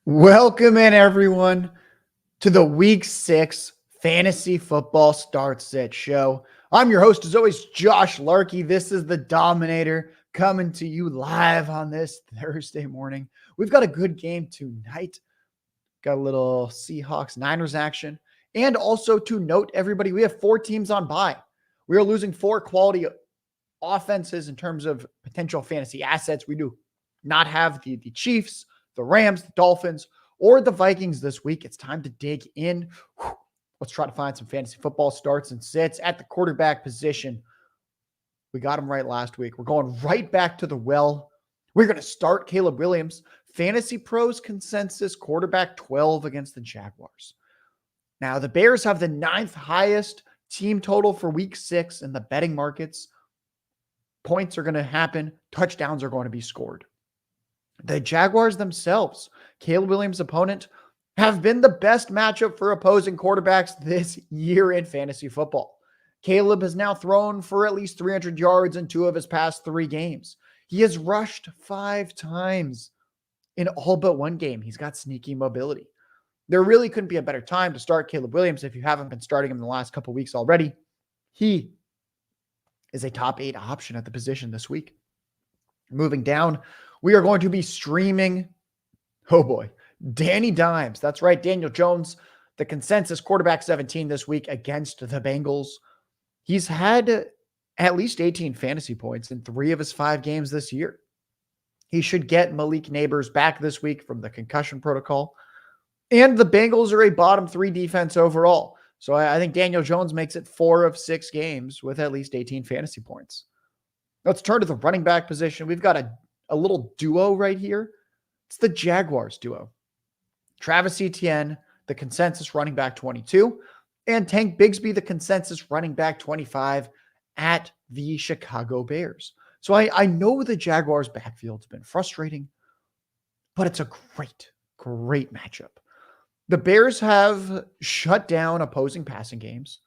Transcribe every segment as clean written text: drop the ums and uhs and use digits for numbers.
Welcome in, everyone, to the Week 6 Fantasy Football Start Sit Show. I'm your host, as always, Josh Larky. This is the Dominator coming to you live on this Thursday morning. We've got a good game tonight. Got a little Seahawks-Niners action. And also to note, everybody, we have 4 teams on bye. We are losing 4 quality offenses in terms of potential fantasy assets. We do not have the Chiefs, the Rams, the Dolphins, or the Vikings this week. It's time to dig in. Let's try to find some fantasy football starts and sits at the quarterback position. We got him right last week. We're going right back to the well. We're going to start Caleb Williams, Fantasy Pros consensus quarterback 12 against the Jaguars. Now, the Bears have the 9th highest team total for week 6 in the betting markets. Points are going to happen. Touchdowns are going to be scored. The Jaguars themselves, Caleb Williams' opponent, have been the best matchup for opposing quarterbacks this year in fantasy football. Caleb has now thrown for at least 300 yards in 2 of his past 3 games. He has rushed 5 times in all but 1 game. He's got sneaky mobility. There really couldn't be a better time to start Caleb Williams if you haven't been starting him in the last couple weeks already. He is a top 8 option at the position this week. Moving down, we are going to be streaming, oh boy, Danny Dimes. That's right, Daniel Jones, the consensus quarterback 17 this week against the Bengals. He's had at least 18 fantasy points in 3 of his 5 games this year. He should get Malik Neighbors back this week from the concussion protocol. And the Bengals are a bottom 3 defense overall. So I think Daniel Jones makes it 4 of 6 games with at least 18 fantasy points. Let's turn to the running back position. We've got a little duo right here. It's the Jaguars duo. Travis Etienne, the consensus running back 22, and Tank Bigsby, the consensus running back 25 at the Chicago Bears. So I know the Jaguars backfield's been frustrating, but it's a great matchup. The Bears have shut down opposing passing games.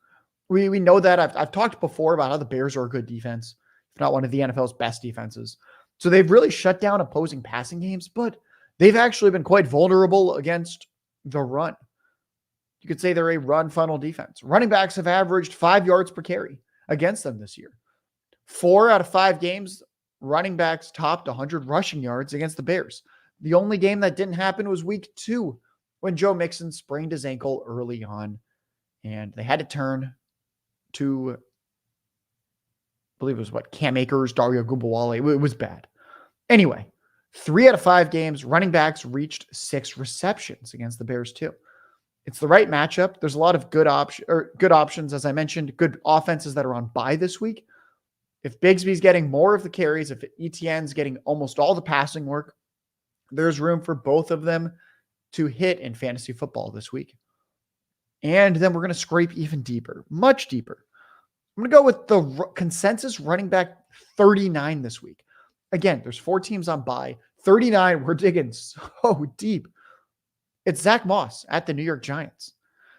We know that. I've talked before about how the Bears are a good defense, if not one of the NFL's best defenses. So they've really shut down opposing passing games, but they've actually been quite vulnerable against the run. You could say they're a run funnel defense. Running backs have averaged 5 yards per carry against them this year. 4 out of 5 games, running backs topped 100 rushing yards against the Bears. The only game that didn't happen was week 2 when Joe Mixon sprained his ankle early on, and they had to turn to, I believe it was Cam Akers, Dario Gubawale. It was bad. Anyway, 3 out of 5 games, running backs reached 6 receptions against the Bears too. It's the right matchup. There's a lot of good options, as I mentioned, good offenses that are on bye this week. If Bigsby's getting more of the carries, if Etienne's getting almost all the passing work, there's room for both of them to hit in fantasy football this week. And then we're going to scrape even deeper, much deeper. I'm going to go with the consensus running back 39 this week. Again, there's 4 teams on bye. 39, we're digging so deep. It's Zach Moss at the New York Giants.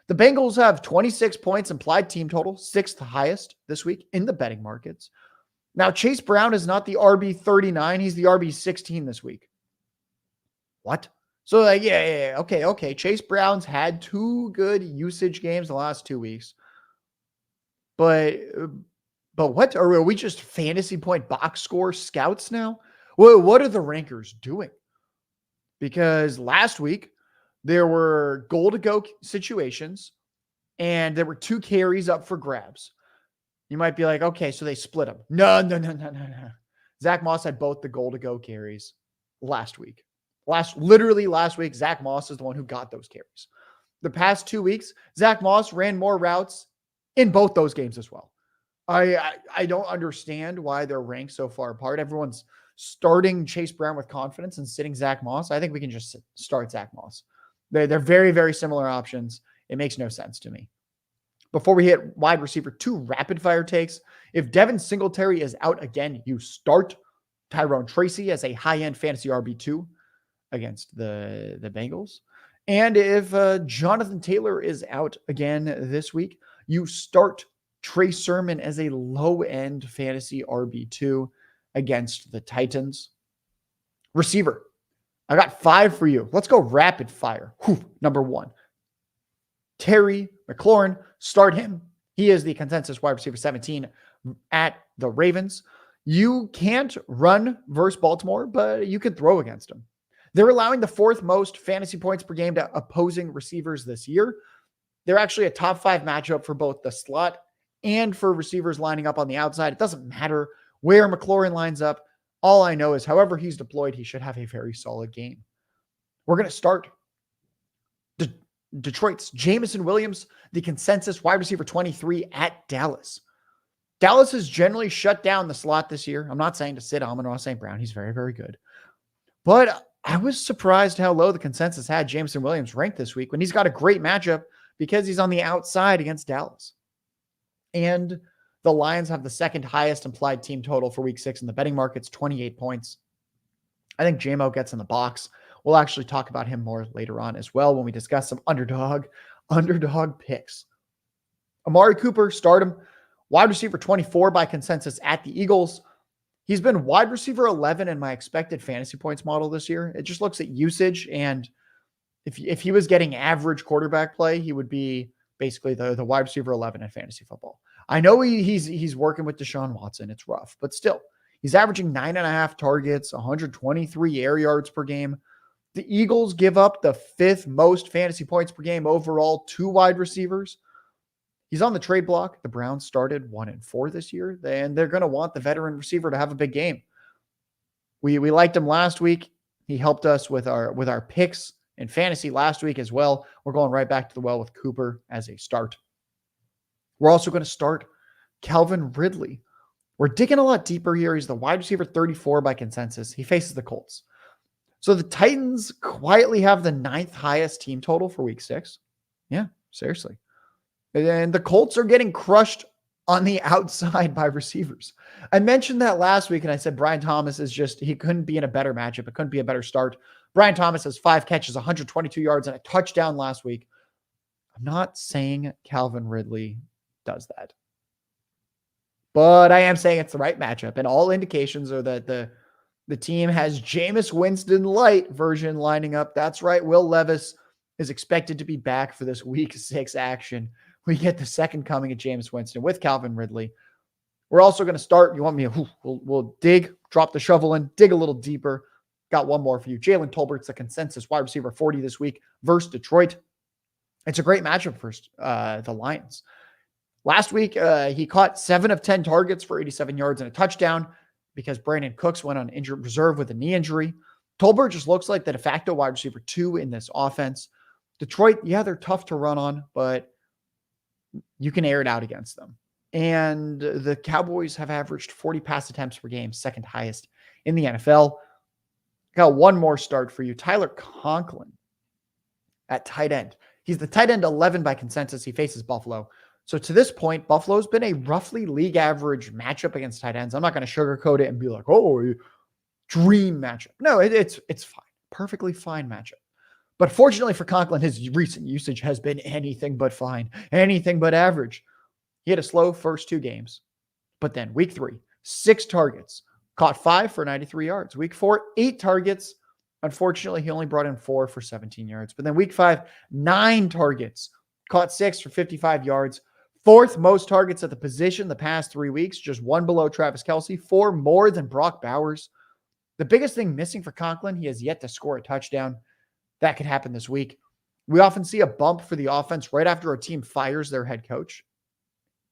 The Bengals have 26 points implied team total, 6th highest this week in the betting markets. Now, Chase Brown is not the RB 39. He's the RB 16 this week. What? So, okay. Chase Brown's had 2 good usage games the last 2 weeks. But what? Are we just fantasy point box score scouts now? Well, what are the rankers doing? Because last week, there were goal-to-go situations, and there were 2 carries up for grabs. You might be like, okay, so they split them. No. Zach Moss had both the goal-to-go carries last week. Literally last week, Zach Moss is the one who got those carries. The past 2 weeks, Zach Moss ran more routes in both those games as well. I don't understand why they're ranked so far apart. Everyone's starting Chase Brown with confidence and sitting Zach Moss. I think we can just start Zach Moss. They're very, very similar options. It makes no sense to me. Before we hit wide receiver 2 rapid fire takes, if Devin Singletary is out again, you start Tyrone Tracy as a high-end fantasy RB2 against the Bengals. And if Jonathan Taylor is out again this week, you start Trey Sermon as a low-end fantasy RB2 against the Titans. Receiver. I got 5 for you. Let's go rapid fire. Number 1, Terry McLaurin. Start him. He is the consensus wide receiver 17 at the Ravens. You can't run versus Baltimore, but you can throw against them. They're allowing the 4th most fantasy points per game to opposing receivers this year. They're actually a top 5 matchup for both the slot and for receivers lining up on the outside. It doesn't matter where McLaurin lines up. All I know is however he's deployed, he should have a very solid game. We're going to start Detroit's Jameson Williams, the consensus wide receiver 23 at Dallas. Dallas has generally shut down the slot this year. I'm not saying to sit Amon-Ra St. Brown. He's very, very good. But I was surprised how low the consensus had Jameson Williams ranked this week when he's got a great matchup because he's on the outside against Dallas. And the Lions have the 2nd highest implied team total for week 6 in the betting markets, 28 points. I think JMO gets in the box. We'll actually talk about him more later on as well when we discuss some underdog picks. Amari Cooper, start him. Wide receiver 24 by consensus at the Eagles. He's been wide receiver 11 in my expected fantasy points model this year. It just looks at usage, and if he was getting average quarterback play, he would be basically the wide receiver 11 in fantasy football. I know he's working with Deshaun Watson. It's rough, but still, he's averaging 9.5 targets, 123 air yards per game. The Eagles give up the 5th most fantasy points per game overall to wide receivers. He's on the trade block. The Browns started 1-4 this year, and they're going to want the veteran receiver to have a big game. We liked him last week. He helped us with our picks in fantasy last week as well. We're going right back to the well with Cooper as a start. We're also going to start Calvin Ridley. We're digging a lot deeper here. He's the wide receiver 34 by consensus. He faces the Colts. So the Titans quietly have the 9th highest team total for week 6. Yeah, seriously. And the Colts are getting crushed on the outside by receivers. I mentioned that last week, and I said Brian Thomas he couldn't be in a better matchup. It couldn't be a better start. Brian Thomas has 5 catches, 122 yards, and a touchdown last week. I'm not saying Calvin Ridley does that. But I am saying it's the right matchup, and all indications are that the team has Jameis Winston light version lining up. That's right. Will Levis is expected to be back for this week 6 action. We get the second coming of Jameis Winston with Calvin Ridley. We're also going to start. You want me to, we'll dig, drop the shovel in, dig a little deeper. Got one more for you. Jalen Tolbert's the consensus wide receiver 40 this week versus Detroit. It's a great matchup for the Lions. Last week, he caught 7 of 10 targets for 87 yards and a touchdown because Brandon Cooks went on injured reserve with a knee injury. Tolbert just looks like the de facto wide receiver 2 in this offense. Detroit, yeah, they're tough to run on, but you can air it out against them. And the Cowboys have averaged 40 pass attempts per game, 2nd highest in the NFL. Got one more start for you. Tyler Conklin at tight end. He's the tight end 11 by consensus. He faces Buffalo. So to this point, Buffalo's been a roughly league average matchup against tight ends. I'm not going to sugarcoat it and be like, oh, dream matchup. No, it's fine. Perfectly fine matchup. But fortunately for Conklin, his recent usage has been anything but fine, anything but average. He had a slow first 2 games, but then week 3, 6 targets, caught 5 for 93 yards. Week 4, 8 targets. Unfortunately, he only brought in 4 for 17 yards. But then week 5, 9 targets, caught 6 for 55 yards. 4th most targets at the position the past 3 weeks, just 1 below Travis Kelce, 4 more than Brock Bowers. The biggest thing missing for Conklin, he has yet to score a touchdown. That could happen this week. We often see a bump for the offense right after a team fires their head coach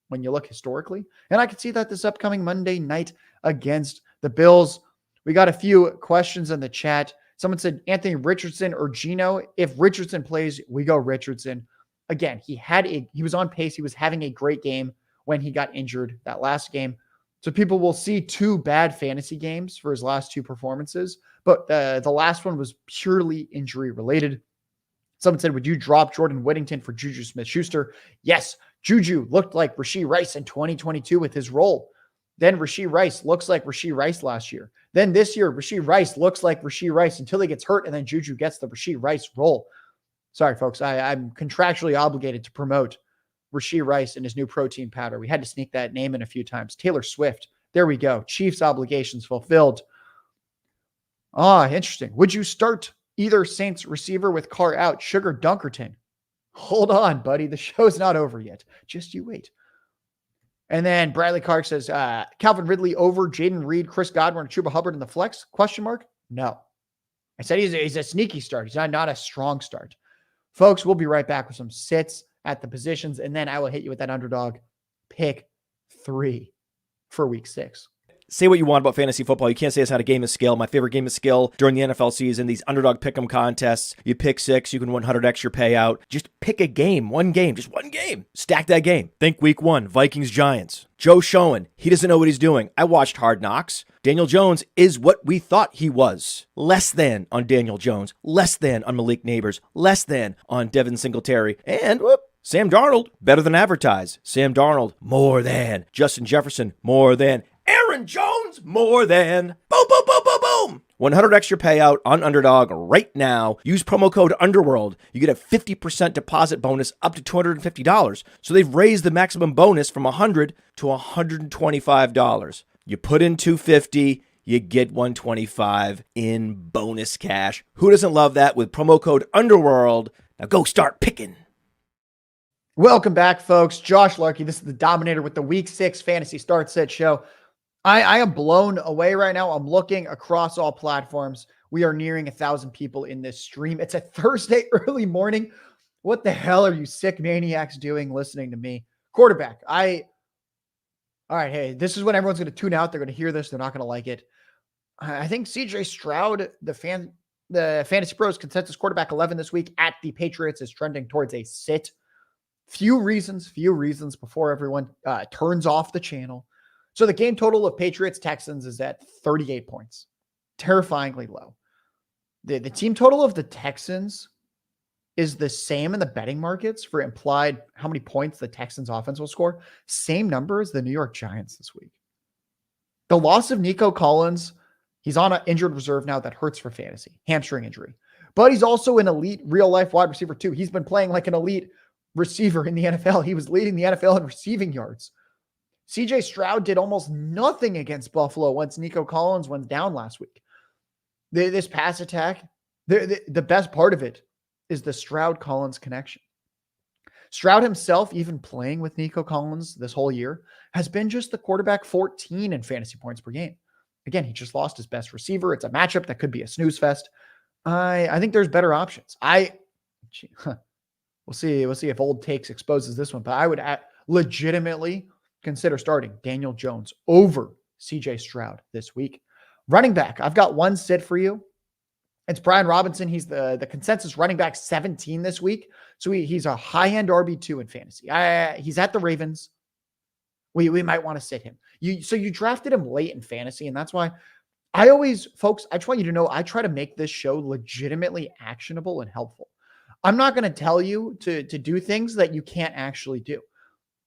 when you look historically. And I could see that this upcoming Monday night against the Bills. We got a few questions in the chat. Someone said Anthony Richardson or Geno. If Richardson plays, we go Richardson. Again, he was on pace. He was having a great game when he got injured that last game. So people will see 2 bad fantasy games for his last 2 performances. But the last one was purely injury related. Someone said, would you drop Jordan Whittington for Juju Smith-Schuster? Yes, Juju looked like Rashee Rice in 2022 with his role. Then Rashee Rice looks like Rashee Rice last year. Then this year, Rashee Rice looks like Rashee Rice until he gets hurt, and then Juju gets the Rashee Rice role. Sorry, folks. I'm contractually obligated to promote Rashee Rice and his new protein powder. We had to sneak that name in a few times. Taylor Swift. There we go. Chiefs obligations fulfilled. Interesting. Would you start either Saints receiver with Carr out, Sugar Dunkerton? Hold on, buddy. The show's not over yet. Just you wait. And then Bradley Clark says, Calvin Ridley over Jaden Reed, Chris Godwin, and Chuba Hubbard in the flex? Question mark? No. I said he's a sneaky start. He's not a strong start. Folks, we'll be right back with some sits at the positions, and then I will hit you with that underdog pick 3 for week 6. Say what you want about fantasy football. You can't say it's not a game of skill. My favorite game of skill during the NFL season, these underdog pick'em contests. You pick 6, you can 100x your payout. Just pick a game, just one game. Stack that game. Think week 1, Vikings-Giants. Joe Schoen, he doesn't know what he's doing. I watched Hard Knocks. Daniel Jones is what we thought he was. Less than on Daniel Jones. Less than on Malik Neighbors. Less than on Devin Singletary. And Sam Darnold, better than advertised. Sam Darnold, more than. Justin Jefferson, more than. Aaron Jones, more than. Boom, boom, boom, boom, boom. 100 extra payout on Underdog right now. Use promo code Underworld. You get a 50% deposit bonus up to $250. So they've raised the maximum bonus from $100 to $125. You put in $250, you get $125 in bonus cash. Who doesn't love that with promo code Underworld? Now go start picking. Welcome back, folks. Josh Larky. This is the Dominator with the Week 6 Fantasy Start Set Show. I am blown away right now. I'm looking across all platforms. We are nearing 1,000 people in this stream. It's a Thursday early morning. What the hell are you sick maniacs doing listening to me? Quarterback. All right, hey, this is when everyone's going to tune out. They're going to hear this. They're not going to like it. I think CJ Stroud, the Fantasy Pros consensus quarterback 11 this week at the Patriots, is trending towards a sit. Few reasons before everyone turns off the channel. So the game total of Patriots-Texans is at 38 points. Terrifyingly low. The team total of the Texans is the same in the betting markets for implied how many points the Texans offense will score. Same number as the New York Giants this week. The loss of Nico Collins, he's on an injured reserve now that hurts for fantasy. Hamstring injury. But he's also an elite real-life wide receiver too. He's been playing like an elite receiver in the NFL. He was leading the NFL in receiving yards. CJ Stroud did almost nothing against Buffalo once Nico Collins went down last week. This pass attack, the best part of it is the Stroud-Collins connection. Stroud himself, even playing with Nico Collins this whole year, has been just the quarterback 14 in fantasy points per game. Again, he just lost his best receiver. It's a matchup that could be a snooze fest. I think there's better options. We'll see if Old Takes exposes this one, but I would legitimately consider starting Daniel Jones over CJ Stroud this week. Running back, I've got one sit for you. It's Brian Robinson. He's the consensus running back 17 this week. So he's a high-end RB2 in fantasy. He's at the Ravens. We might want to sit him. So you drafted him late in fantasy, and that's why folks, I just want you to know, I try to make this show legitimately actionable and helpful. I'm not going to tell you to do things that you can't actually do.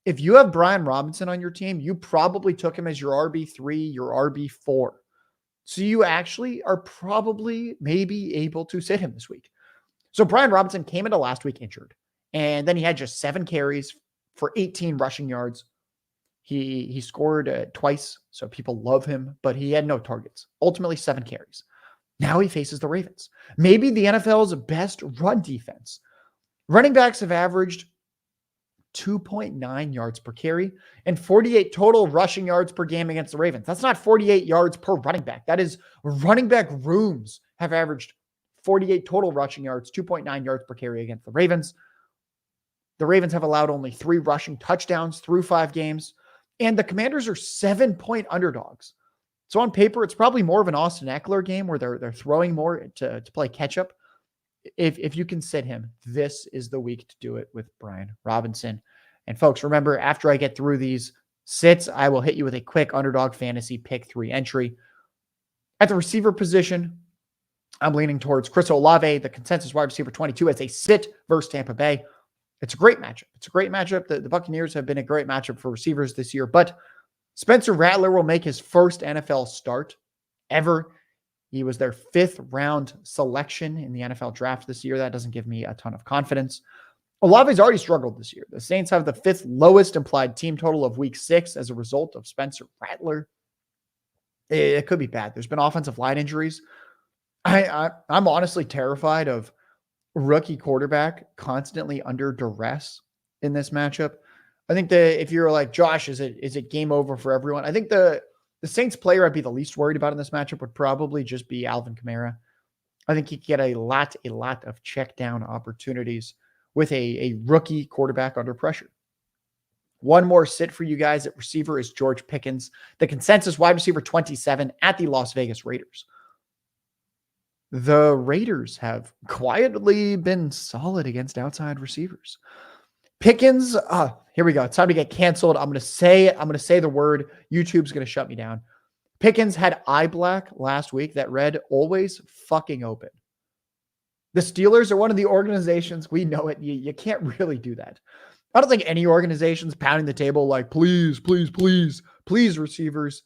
If you have Brian Robinson on your team, you probably took him as your RB3, your RB4. So you actually are probably maybe able to sit him this week. So Brian Robinson came into last week injured, and then he had just 7 carries for 18 rushing yards. He scored twice, so people love him, but he had no targets. Ultimately, 7 carries. Now he faces the Ravens. Maybe the NFL's best run defense. Running backs have averaged 2.9 yards per carry and 48 total rushing yards per game against the Ravens. That's not 48 yards per running back. That is running back rooms have averaged 48 total rushing yards, 2.9 yards per carry against the Ravens. The Ravens have allowed only 3 rushing touchdowns through 5 games, and the Commanders are 7-point underdogs. So on paper, it's probably more of an Austin Eckler game where they're throwing more to play catch up. If you can sit him, this is the week to do it with Brian Robinson. And folks, remember, after I get through these sits, I will hit you with a quick Underdog Fantasy Pick 3 entry. At the receiver position, I'm leaning towards Chris Olave, the consensus wide receiver 22, as a sit versus Tampa Bay. It's a great matchup. The Buccaneers have been a great matchup for receivers this year, but Spencer Rattler will make his first NFL start ever. He was their 5th round selection in the NFL draft this year. That doesn't give me a ton of confidence. Olave's already struggled this year. The Saints have the 5th lowest implied team total of week 6 as a result of Spencer Rattler. It could be bad. There's been offensive line injuries. I'm honestly terrified of rookie quarterback constantly under duress in this matchup. I think that if you're like, Josh, is it game over for everyone? I think the Saints player I'd be the least worried about in this matchup would probably just be Alvin Kamara. I think he could get a lot of check down opportunities with a rookie quarterback under pressure. One more sit for you guys at receiver is George Pickens, the consensus wide receiver 27 at the Las Vegas Raiders. The Raiders have quietly been solid against outside receivers. Pickens, here we go. It's time to get canceled. I'm going to say the word. YouTube's going to shut me down. Pickens had eye black last week that read always fucking open. The Steelers are one of the organizations, we know it. You can't really do that. I don't think any organization's pounding the table like, please, receivers,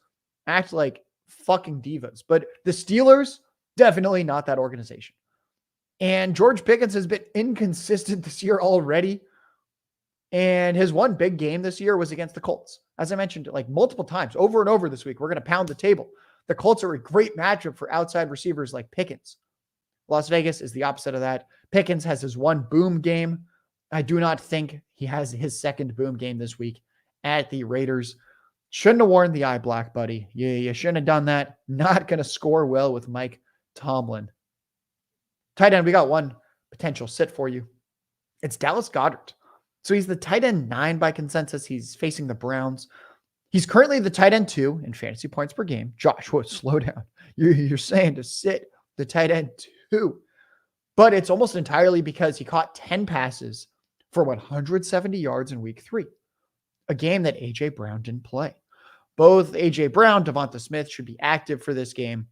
act like fucking divas. But the Steelers, definitely not that organization. And George Pickens has been inconsistent this year already. And his one big game this year was against the Colts. As I mentioned, like multiple times, over and over this week, we're going to pound the table. The Colts are a great matchup for outside receivers like Pickens. Las Vegas is the opposite of that. Pickens has his one boom game. I do not think he has his second boom game this week at the Raiders. Shouldn't have worn the eye black, buddy. You shouldn't have done that. Not going to score well with Mike Tomlin. Tight end, we got one potential sit for you. It's Dallas Goedert. So he's the tight end 9 by consensus. He's facing the Browns. He's currently the tight end 2 in fantasy points per game. Josh, slow down. You're saying to sit the tight end 2. But it's almost entirely because he caught 10 passes for 170 yards in week 3, a game that A.J. Brown didn't play. Both A.J. Brown, Devonta Smith should be active for this game.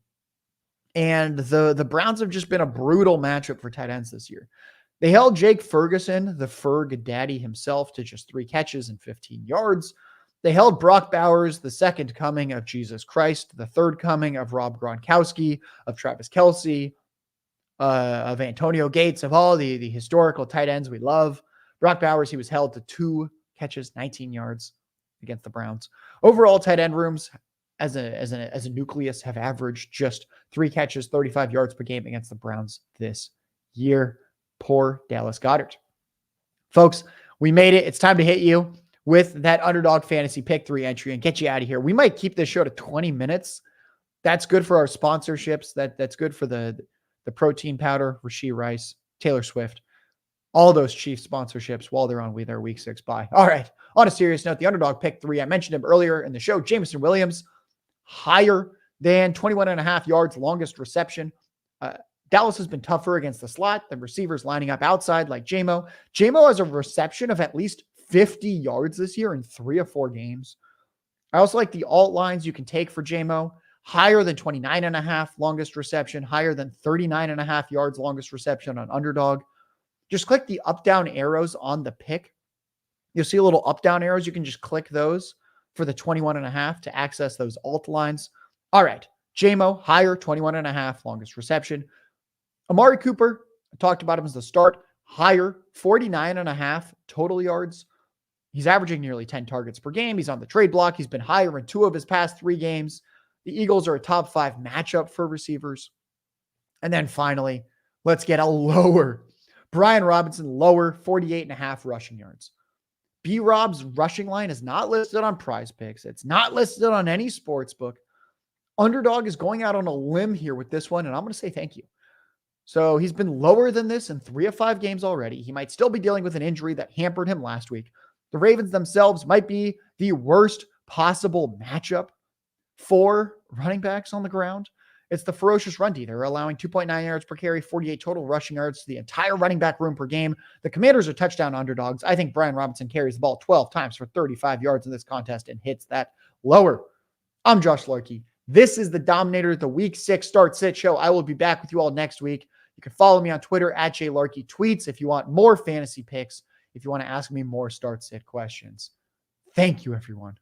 And the Browns have just been a brutal matchup for tight ends this year. They held Jake Ferguson, the Ferg daddy himself, to just 3 catches and 15 yards. They held Brock Bowers, the second coming of Jesus Christ, the third coming of Rob Gronkowski, of Travis Kelce, of Antonio Gates, of all the historical tight ends we love. Brock Bowers, he was held to 2 catches, 19 yards against the Browns. Overall, tight end rooms as a nucleus have averaged just 3 catches, 35 yards per game against the Browns this year. Poor Dallas Goedert. Folks, we made it. It's time to hit you with that Underdog Fantasy Pick 3 entry and get you out of here. We might keep this show to 20 minutes. That's good for our sponsorships. That's good for the protein powder, Rashee Rice, Taylor Swift, all those Chiefs sponsorships while they're on with their week 6 bye. All right. On a serious note, the Underdog Pick 3, I mentioned him earlier in the show, Jameson Williams, higher than 21.5 yards, longest reception. Dallas has been tougher against the slot. The receivers lining up outside like Jamo. Jamo has a reception of at least 50 yards this year in 3 or 4 games. I also like the alt lines you can take for Jamo. Higher than 29.5 longest reception, higher than 39.5 yards longest reception on Underdog. Just click the up-down arrows on the pick. You'll see a little up-down arrows. You can just click those for the 21.5 to access those alt lines. All right. Jamo, higher, 21.5 longest reception. Amari Cooper, I talked about him as the start, higher, 49.5 total yards. He's averaging nearly 10 targets per game. He's on the trade block. He's been higher in 2 of his past 3 games. The Eagles are a top 5 matchup for receivers. And then finally, let's get a lower. Brian Robinson, lower, 48.5 rushing yards. B-Rob's rushing line is not listed on Prize Picks. It's not listed on any sports book. Underdog is going out on a limb here with this one, and I'm going to say thank you. So he's been lower than this in 3 of 5 games already. He might still be dealing with an injury that hampered him last week. The Ravens themselves might be the worst possible matchup for running backs on the ground. It's the ferocious run D. They're allowing 2.9 yards per carry, 48 total rushing yards to the entire running back room per game. The Commanders are touchdown underdogs. I think Brian Robinson carries the ball 12 times for 35 yards in this contest and hits that lower. I'm Josh Larky. This is the Dominator, the Week 6 Start Sit Show. I will be back with you all next week. You can follow me on Twitter at JLarkyTweets if you want more fantasy picks, if you want to ask me more Start Sit questions. Thank you, everyone.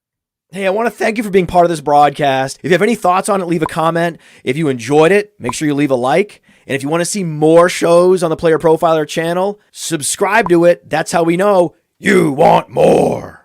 Hey, I want to thank you for being part of this broadcast. If you have any thoughts on it, leave a comment. If you enjoyed it, make sure you leave a like. And if you want to see more shows on the Player Profiler channel, subscribe to it. That's how we know you want more.